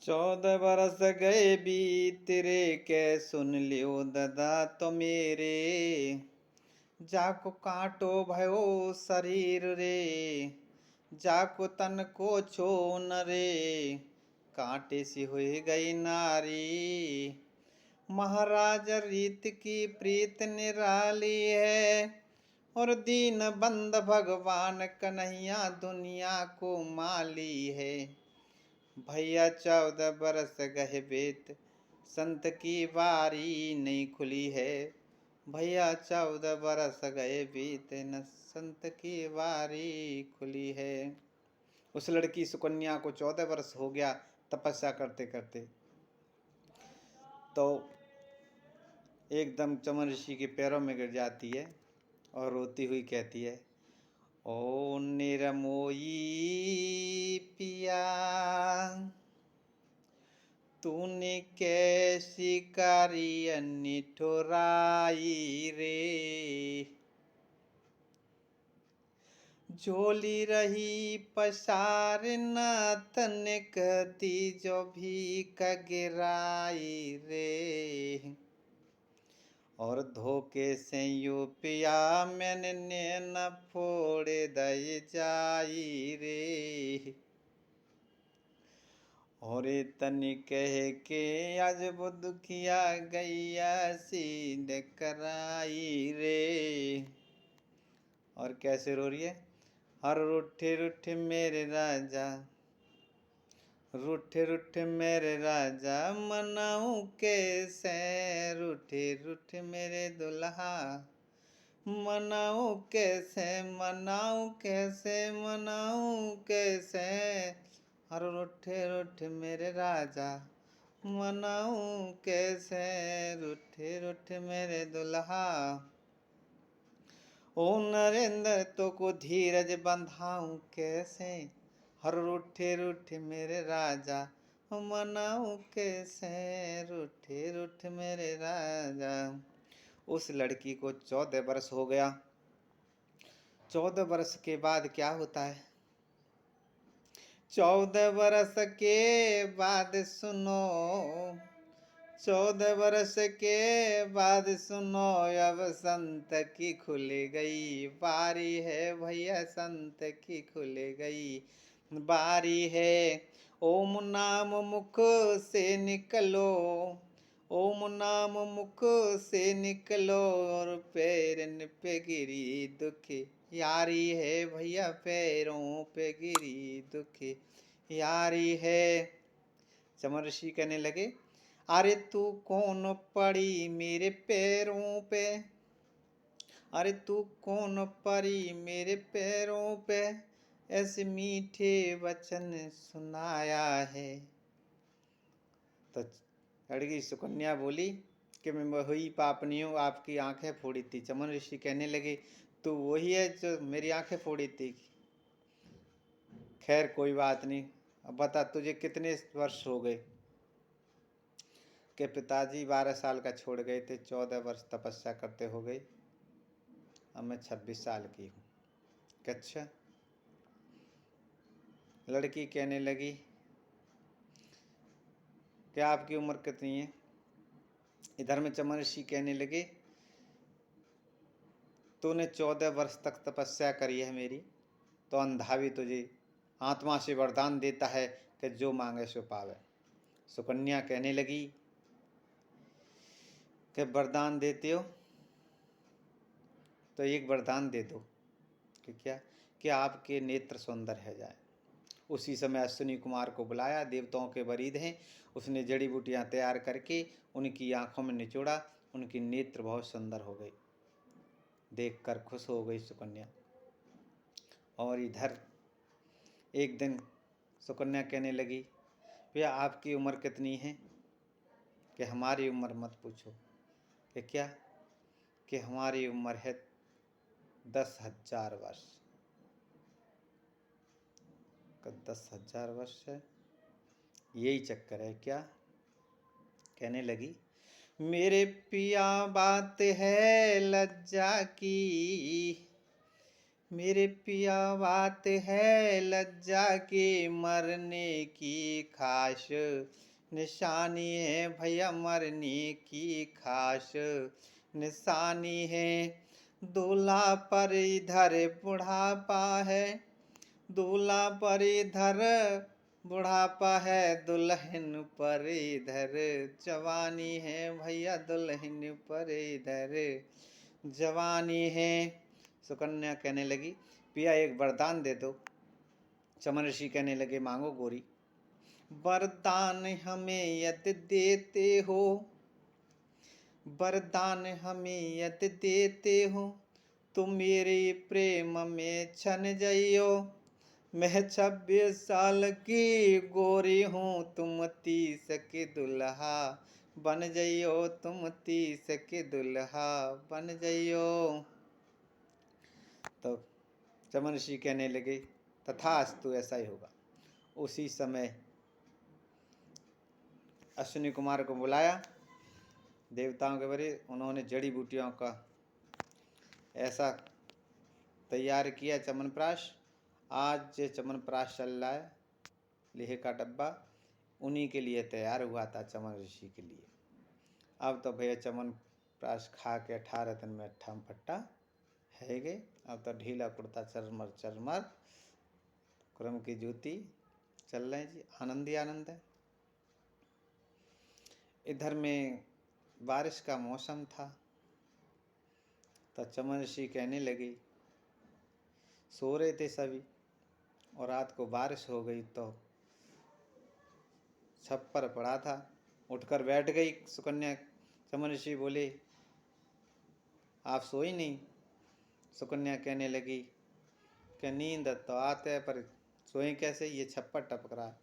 14 बरस गए बीत रे, कै सुन लियो ददा तो मेरे। जाको कांटो भयो शरीर रे, जाको तन को छो न रे। कांटे सी हुई गई नारी, महाराज रीत की प्रीत निराली है। और दीन बंद भगवान कन्हैया दुनिया को माली है। भैया 14 बरस गए बीत, संत की बारी नहीं खुली है। भैया 14 बरस गए बीत, न संत की बारी खुली है। उस लड़की सुकन्या को 14 वर्ष हो गया तपस्या करते करते। तो एकदम चमन ऋषि के पैरों में गिर जाती है और रोती हुई कहती है, ओ निरमोई पिया, तूने कैसी करी निठुराई रे। झोली रही पसार न तनिक दी जो भी गिराई रे। और धोखे से यू पिया मैंने न फोड़ दई जाई रे। और तनी कह के आज वो दुखिया गैया सीध कराई रे। और कैसे रो रही है, हर रूठे रूठे मेरे राजा, रूठे रूठे मेरे राजा, मनाऊं कैसे। रूठे रूठे मेरे दुल्हा, मनाऊं कैसे, मनाऊं कैसे, मनाऊं कैसे। हर रूठे रूठे मेरे राजा, मनाऊं कैसे। रूठे रूठे मेरे दुल्हा, ओ नरेंद्र तो को धीरज बंधाऊं कैसे। हर रूठे रूठे मेरे राजा, मनाऊं कैसे। रूठे रूठे मेरे राजा। उस लड़की को 14 वर्ष हो गया। 14 वर्ष के बाद क्या होता है, 14 वर्ष के बाद सुनो, 14 वर्ष के बाद सुनो, अब संत की खुल गई बारी है। भैया संत की खुल गई बारी है। ओम नाम मुख से निकलो, ओम नाम मुख से निकलो, और पैरन पे गिरी दुख यारी है। भैया पैरों पे गिरी दुख यारी है। चमन ऋषि कहने लगे, अरे तू कौन पड़ी मेरे पैरों पे, अरे तू कौन पड़ी मेरे पैरों पे, ऐसे मीठे वचन सुनाया है। तो लड़की सुकन्या बोली कि मैं वही पापनी हूँ, आपकी आंखें फोड़ी थी। चमन ऋषि कहने लगे, तू वही है जो मेरी आंखें फोड़ी थी। खैर कोई बात नहीं, अब बता तुझे कितने वर्ष हो गए। के पिताजी 12 साल का छोड़ गए थे, 14 वर्ष तपस्या करते हो गई, अब मैं 26 साल की हूँ। अच्छा। लड़की कहने लगी, क्या आपकी उम्र कितनी है। इधर में चमन ऋषि कहने लगे, तूने 14 वर्ष तक तपस्या करी है मेरी, तो अंधा भी तुझे आत्मा से वरदान देता है कि जो मांगे सो पावे। सुकन्या कहने लगी कि वरदान देते हो तो एक वरदान दे दो कि क्या, कि आपके नेत्र सुंदर है जाए। उसी समय अश्विनी कुमार को बुलाया, देवताओं के वरीद हैं। उसने जड़ी बूटियाँ तैयार करके उनकी आंखों में निचोड़ा, उनकी नेत्र बहुत सुंदर हो गई। देखकर खुश हो गई सुकन्या। और इधर एक दिन सुकन्या कहने लगी, भैया आपकी उम्र कितनी है। कि हमारी उम्र मत पूछो। कि क्या, कि हमारी उम्र है 10,000 वर्ष। 10,000 वर्ष है, यही चक्कर है क्या। कहने लगी, मेरे पिया बात है लज्जा की, मेरे पिया बात है लज्जा की, मरने की खास निशानी है भैया, मरने की खास निशानी है। दूल्हा पर इधर बुढ़ापा है, दूल्हा पर इधर बुढ़ापा है, दुल्हन पर इधर जवानी है भैया, दुल्हन पर इधर जवानी है। सुकन्या कहने लगी, पिया एक वरदान दे दो। चमन ऋषि कहने लगे, मांगो गोरी। वरदान हमें यदि देते हो, वरदान हमें यदि देते हो, तुम मेरे प्रेम में छन जाइयो। मैं 26 साल की गोरी हूँ, तुम 30 के दुल्हा बन जाइयो, तुम 30 के दुल्हा बन जाइयो। तो चमन ऋषि कहने लगे, तथास्तु, ऐसा ही होगा। उसी समय अश्विनी कुमार को बुलाया देवताओं के बड़े, उन्होंने जड़ी बूटियों का ऐसा तैयार किया चमनप्राश। आज जो चमनप्राश चल रहा है, लेह का डब्बा, उन्हीं के लिए तैयार हुआ था, चमन ऋषि के लिए। अब तो भैया चमनप्राश खा के 18 दिन में अट्ठम फट्टा है गए। अब तो ढीला कुर्ता चरमर चरमर, क्रम की जूती चल रहे जी, आनंद ही आनंद है। इधर में बारिश का मौसम था, तो चमन ऋषि कहने लगे, सो रहे थे सभी और रात को बारिश हो गई, तो छप्पर पड़ा था, उठकर बैठ गई सुकन्या। चमन ऋषि बोले, आप सोई नहीं? सुकन्या कहने लगी कि नींद तो आते है, पर सोई कैसे, ये छप्पर टपक रहा।